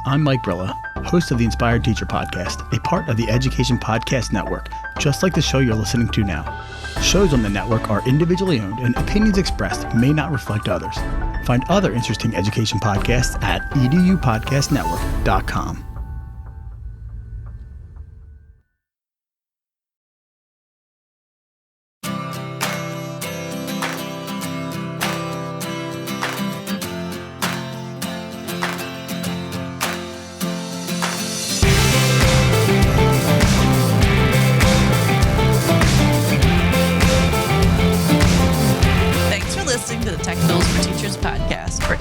I'm Mike Brilla, host of the Inspired Teacher Podcast, a part of the Education Podcast Network, just like the show you're listening to now. Shows on the network are individually owned and opinions expressed may not reflect others. Find other interesting education podcasts at edupodcastnetwork.com.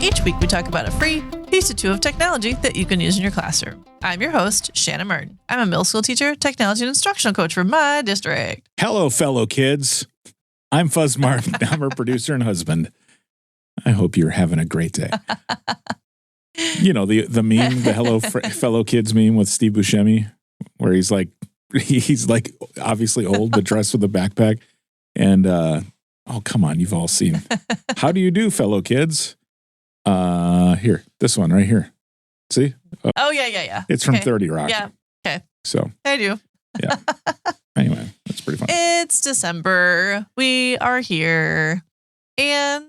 Each week, we talk about a free piece or two of technology that you can use in your classroom. I'm your host, Shanna. I'm a middle school teacher, technology and instructional coach for my district. Hello, fellow kids. I'm Fuzz Martin. I'm her producer and husband. I hope you're having a great day. You know, the meme, the hello fellow kids meme with Steve Buscemi, where he's like obviously old, but dressed with a backpack. And, oh, come on. You've all seen. How do you do, fellow kids? Here, this one right here. See? Oh, yeah. It's from 30 Rock. Yeah. Okay. So I do. Yeah. Anyway, that's pretty fun. It's December. We are here and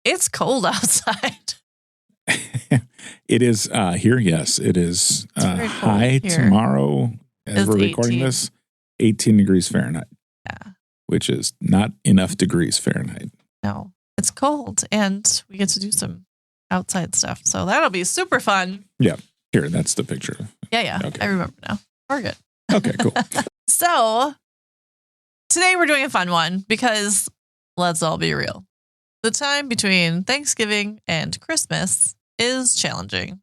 it's cold outside. It is here. Yes, it is high here. Tomorrow as we're recording this, 18 degrees Fahrenheit. Yeah. Which is not enough degrees Fahrenheit. No, it's cold and we get to do some outside stuff. So that'll be super fun. Yeah. Here, that's the picture. Yeah. Okay. I remember now. We're good. Okay, cool. So today we're doing a fun one because let's all be real. The time between Thanksgiving and Christmas is challenging.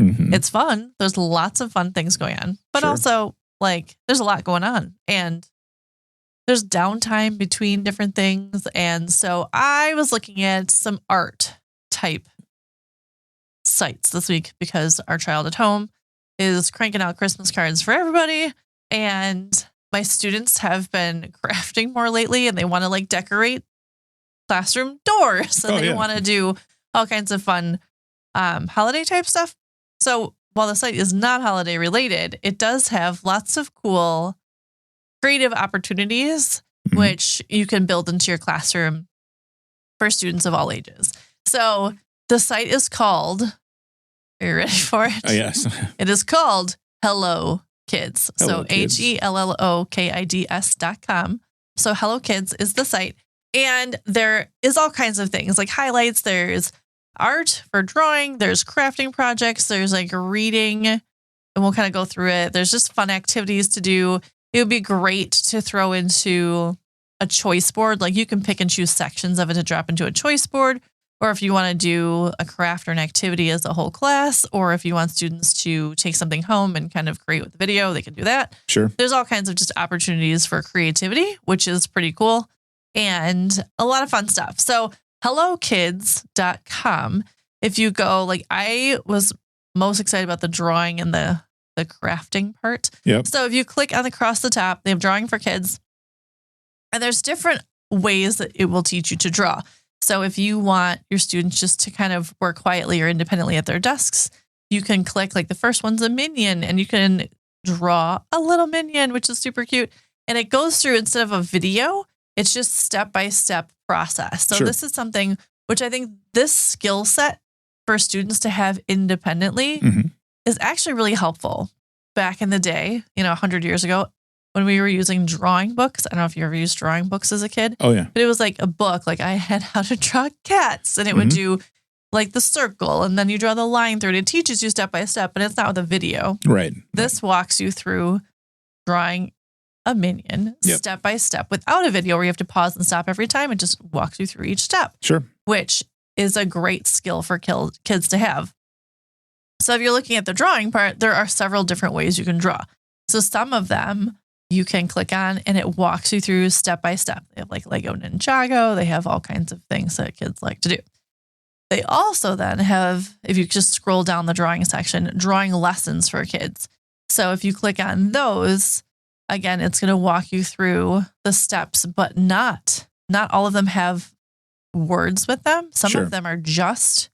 Mm-hmm. It's fun. There's lots of fun things going on, but also there's a lot going on and there's downtime between different things. And so I was looking at some art type sites this week because our child at home is cranking out Christmas cards for everybody. And my students have been crafting more lately and they want to decorate classroom doors and they want to do all kinds of fun holiday type stuff. So while the site is not holiday related, it does have lots of cool creative opportunities, which you can build into your classroom for students of all ages. So the site is called, are you ready for it? Oh, yes. It is called Hello Kids. So HELLOKIDS.com. So Hello Kids is the site. And there is all kinds of things like highlights. There's art for drawing. There's crafting projects. There's reading. And we'll kind of go through it. There's just fun activities to do. It would be great to throw into a choice board. You can pick and choose sections of it to drop into a choice board. Or if you want to do a craft or an activity as a whole class, or if you want students to take something home and kind of create with the video, they can do that. Sure. There's all kinds of just opportunities for creativity, which is pretty cool and a lot of fun stuff. So hellokids.com. If you go, I was most excited about the drawing and the crafting part. Yep. So if you click on across the top, they have drawing for kids. And there's different ways that it will teach you to draw. So if you want your students just to kind of work quietly or independently at their desks, you can click the first one's a minion and you can draw a little minion, which is super cute. And it goes through instead of a video, it's just step-by-step process. So This is something which I think this skill set for students to have independently is actually really helpful. Back in the day, 100 years ago, when we were using drawing books. I don't know if you ever used drawing books as a kid. Oh, yeah. But it was a book. I had how to draw cats and it would do the circle and then you draw the line through it. It teaches you step by step, but it's not with a video. Right. This walks you through drawing a minion step by step without a video where you have to pause and stop every time. It just walks you through each step. Sure. Which is a great skill for kids to have. So if you're looking at the drawing part, there are several different ways you can draw. So some of them you can click on and it walks you through step by step. They have Lego Ninjago. They have all kinds of things that kids like to do. They also then have, if you just scroll down the drawing section, drawing lessons for kids. So if you click on those, again, it's going to walk you through the steps, but not all of them have words with them. Some of them are just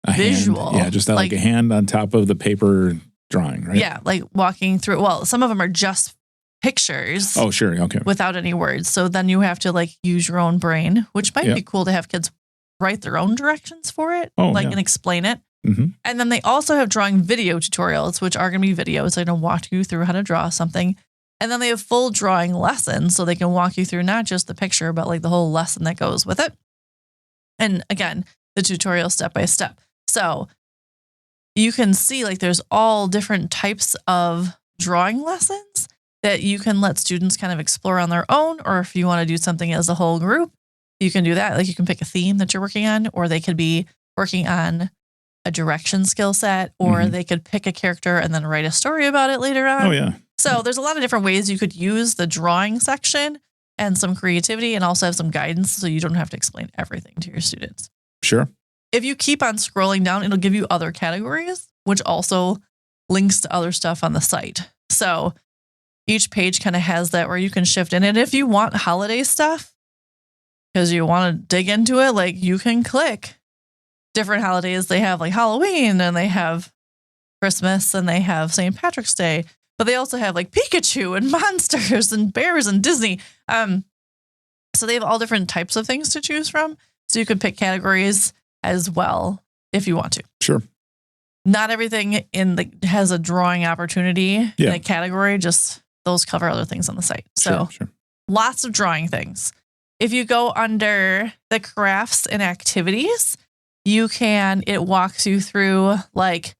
visual. Yeah, just like a hand on top of the paper drawing, right? Yeah, like walking through. Well, some of them are just pictures. Oh, sure. Okay. Without any words. So then you have to like use your own brain, which might be cool to have kids write their own directions for it, and explain it. Mm-hmm. And then they also have drawing video tutorials, which are going to be videos. They're going to walk you through how to draw something. And then they have full drawing lessons. So they can walk you through not just the picture, but like the whole lesson that goes with it. And again, the tutorial step by step. So you can see like there's all different types of drawing lessons that you can let students kind of explore on their own. Or if you want to do something as a whole group, you can do that. Like you can pick a theme that you're working on, or they could be working on a direction skill set, or they could pick a character and then write a story about it later on. Oh, yeah. So there's a lot of different ways you could use the drawing section and some creativity, and also have some guidance so you don't have to explain everything to your students. Sure. If you keep on scrolling down, it'll give you other categories, which also links to other stuff on the site. So each page kind of has that where you can shift in. And if you want holiday stuff, because you want to dig into it, like you can click different holidays. They have like Halloween, and they have Christmas, and they have St. Patrick's Day, but they also have like Pikachu and monsters and bears and Disney. So they have all different types of things to choose from. So you can pick categories as well if you want to. Sure. Not everything has a drawing opportunity in a category, just those cover other things on the site. So sure. Lots of drawing things. If you go under the crafts and activities, it walks you through like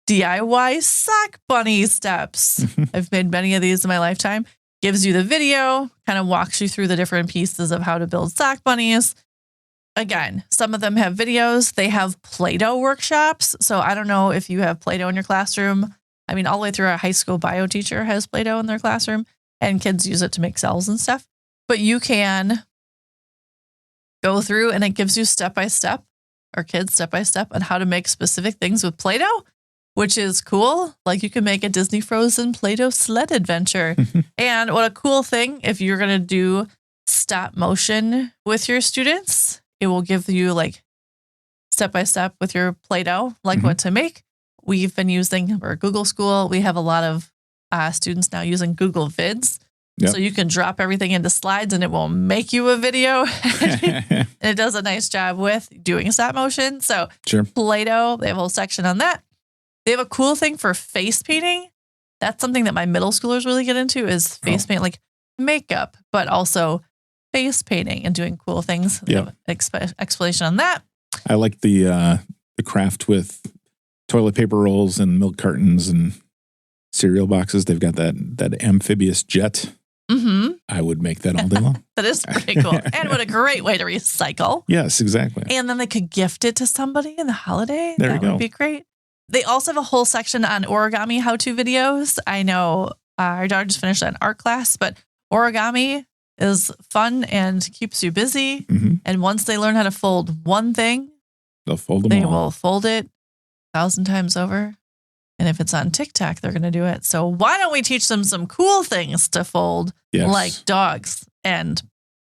DIY sock bunny steps. I've made many of these in my lifetime. Gives you the video, kind of walks you through the different pieces of how to build sock bunnies. Again, some of them have videos. They have Play-Doh workshops. So I don't know if you have Play-Doh in your classroom. I mean, all the way through our high school bio teacher has Play-Doh in their classroom, and kids use it to make cells and stuff. But you can go through and it gives you step-by-step, or kids step-by-step on how to make specific things with Play-Doh, which is cool. Like you can make a Disney Frozen Play-Doh sled adventure. And what a cool thing, if you're going to do stop motion with your students, it will give you like step-by-step with your Play-Doh, like what to make. We've been using, we're a Google school. We have a lot of students now using Google Vids. Yep. So you can drop everything into slides and it will make you a video. And it does a nice job with doing stop motion. So Play-Doh, they have a whole section on that. They have a cool thing for face painting. That's something that my middle schoolers really get into is face paint, like makeup, but also face painting and doing cool things. Yeah. Explanation on that. I like the craft with toilet paper rolls and milk cartons and cereal boxes. They've got that amphibious jet. I would make that all day long. That is pretty cool. And what a great way to recycle. Yes, exactly. And then they could gift it to somebody in the holiday. There you go. That would be great. They also have a whole section on origami how-to videos. I know our daughter just finished an art class, but origami is fun and keeps you busy. And once they learn how to fold one thing, they'll fold them they all. will fold it 1,000 times over. And if it's on TikTok, they're going to do it. So why don't we teach them some cool things to fold, like dogs and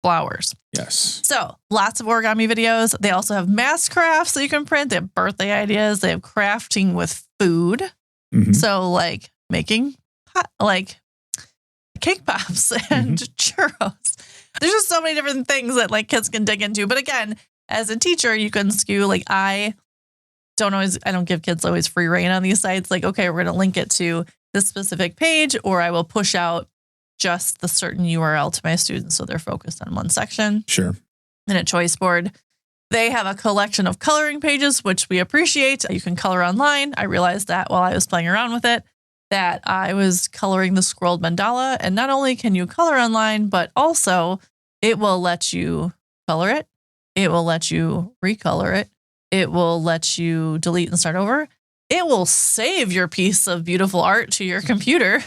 flowers? Yes. So lots of origami videos. They also have mass crafts that you can print. They have birthday ideas. They have crafting with food. So like making like cake pops and churros. There's just so many different things that like kids can dig into. But again, as a teacher, you can skew. Like I don't give kids always free reign on these sites. Like, okay, we're going to link it to this specific page, or I will push out just the certain URL to my students so they're focused on one section. Sure. And a choice board. They have a collection of coloring pages, which we appreciate. You can color online. I realized that while I was playing around with it, that I was coloring the scrolled mandala. And not only can you color online, but also it will let you color it. It will let you recolor it. It will let you delete and start over. It will save your piece of beautiful art to your computer.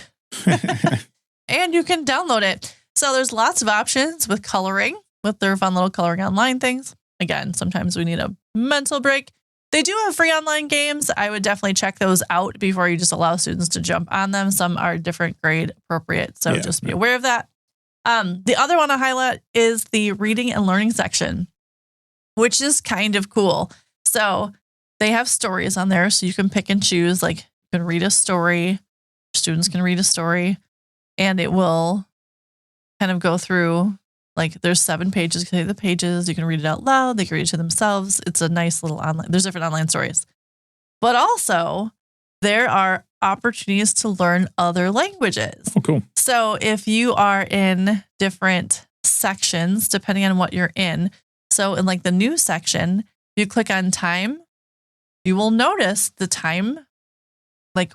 And you can download it. So there's lots of options with coloring, with their fun little coloring online things. Again, sometimes we need a mental break. They do have free online games. I would definitely check those out before you just allow students to jump on them. Some are different grade appropriate. So just be aware of that. The other one I highlight is the reading and learning section, which is kind of cool. So they have stories on there, so you can pick and choose. Like, you can read a story, students can read a story, and it will kind of go through, like, there's 7 pages. You can take the pages, you can read it out loud, they can read it to themselves. It's a nice little there's different online stories. But also, there are opportunities to learn other languages. Oh, cool. So if you are in different sections, depending on what you're in, so in like the news section, you click on time, you will notice the time, like,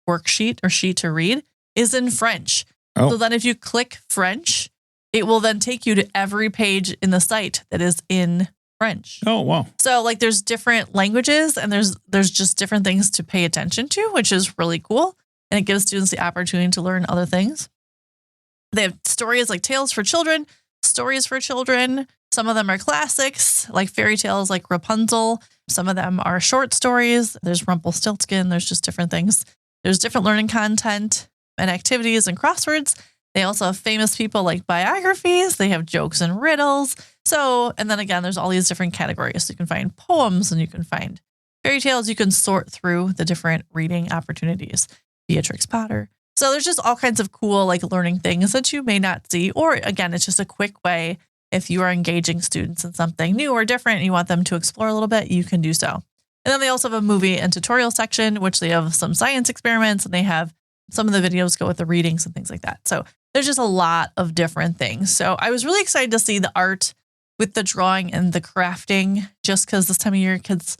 worksheet or sheet to read is in French. Oh. So then if you click French, it will then take you to every page in the site that is in French. Oh, wow. So like there's different languages and there's just different things to pay attention to, which is really cool. And it gives students the opportunity to learn other things. They have stories like tales for children, stories for children. Some of them are classics, like fairy tales like Rapunzel. Some of them are short stories. There's Rumpelstiltskin. There's just different things. There's different learning content and activities and crosswords. They also have famous people like biographies. They have jokes and riddles. So, and then again, there's all these different categories. So you can find poems and you can find fairy tales. You can sort through the different reading opportunities. Beatrix Potter. So there's just all kinds of cool, like, learning things that you may not see. Or again, it's just a quick way. If you are engaging students in something new or different and you want them to explore a little bit, you can do so. And then they also have a movie and tutorial section, which they have some science experiments, and they have some of the videos go with the readings and things like that. So there's just a lot of different things. So I was really excited to see the art with the drawing and the crafting, just because this time of year kids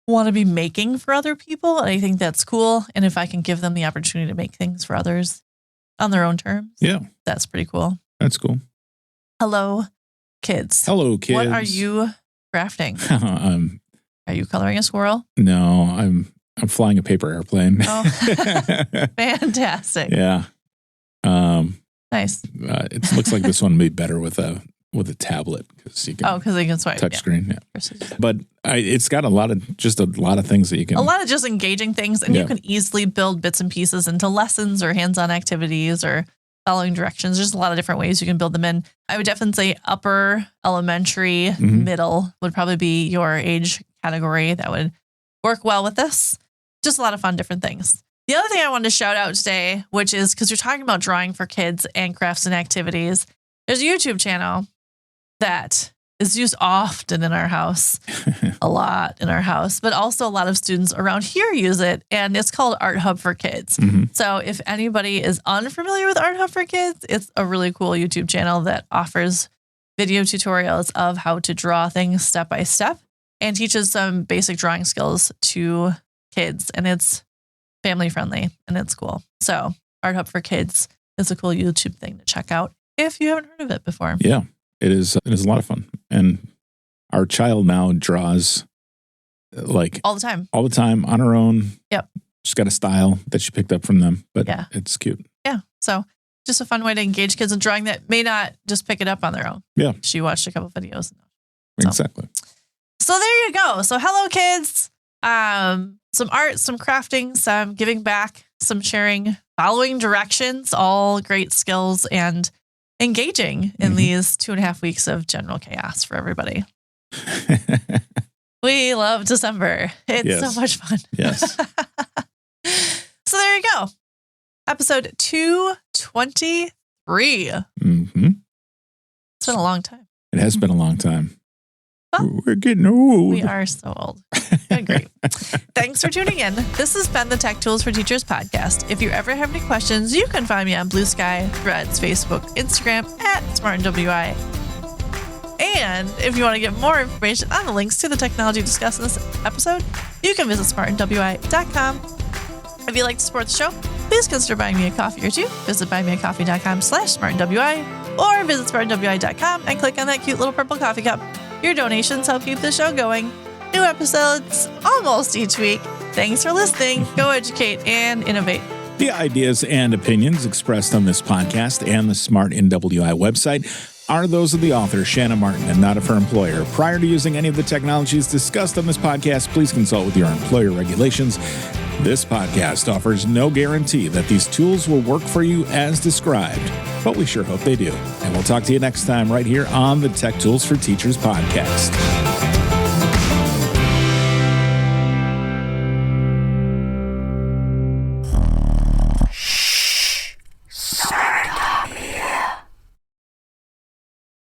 want to be making for other people. And I think that's cool. And if I can give them the opportunity to make things for others on their own terms, yeah, that's pretty cool. That's cool. Hello, kids. Hello, kids. What are you crafting? Are you coloring a squirrel? No, I'm flying a paper airplane. Oh, fantastic. Yeah. Nice. It looks like this one would be better with a tablet because you can. Because they can swipe. Touch screen. Yeah. Yeah. But it's got a lot of things that you can. A lot of just engaging things, and you can easily build bits and pieces into lessons or hands-on activities or following directions. There's a lot of different ways you can build them in. I would definitely say upper, elementary, middle would probably be your age category that would work well with this. Just a lot of fun, different things. The other thing I wanted to shout out today, which is because you're talking about drawing for kids and crafts and activities, there's a YouTube channel that is used often in our house, a lot in our house, but also a lot of students around here use it, and it's called Art Hub for Kids. So if anybody is unfamiliar with Art Hub for Kids, it's a really cool YouTube channel that offers video tutorials of how to draw things step by step and teaches some basic drawing skills to kids, and it's family friendly and it's cool. So Art Hub for Kids is a cool YouTube thing to check out if you haven't heard of it before. Yeah. It is a lot of fun. And our child now draws like all the time on her own. Yep. She's got a style that she picked up from them, but yeah, it's cute. Yeah. So just a fun way to engage kids in drawing that may not just pick it up on their own. Yeah. She watched a couple of videos. Exactly. So there you go. So hello, kids. Some art, some crafting, some giving back, some sharing, following directions, all great skills, and engaging in these 2.5 weeks of general chaos for everybody. We love December. It's so much fun. Yes. So there you go. Episode 223. It's been a long time. It has been a long time. Well, we're getting old. We are so old. Great. Thanks for tuning in. This has been the Tech Tools for Teachers podcast. If you ever have any questions, you can find me on Blue Sky, Threads, Facebook, Instagram @SmartandWI. And if you want to get more information on the links to the technology discussed in this episode, you can visit smartandwi.com. If you'd like to support the show, please consider buying me a coffee or two. Visit buymeacoffee.com/smartandwi or visit smartandwi.com and click on that cute little purple coffee cup. Your donations help keep the show going. New episodes almost each week. Thanks for listening. Go educate and innovate. The ideas and opinions expressed on this podcast and the Smart NWI website are those of the author, Shanna Martin, and not of her employer. Prior to using any of the technologies discussed on this podcast, please consult with your employer regulations. This podcast offers no guarantee that these tools will work for you as described, but we sure hope they do. And we'll talk to you next time right here on the Tech Tools for Teachers podcast.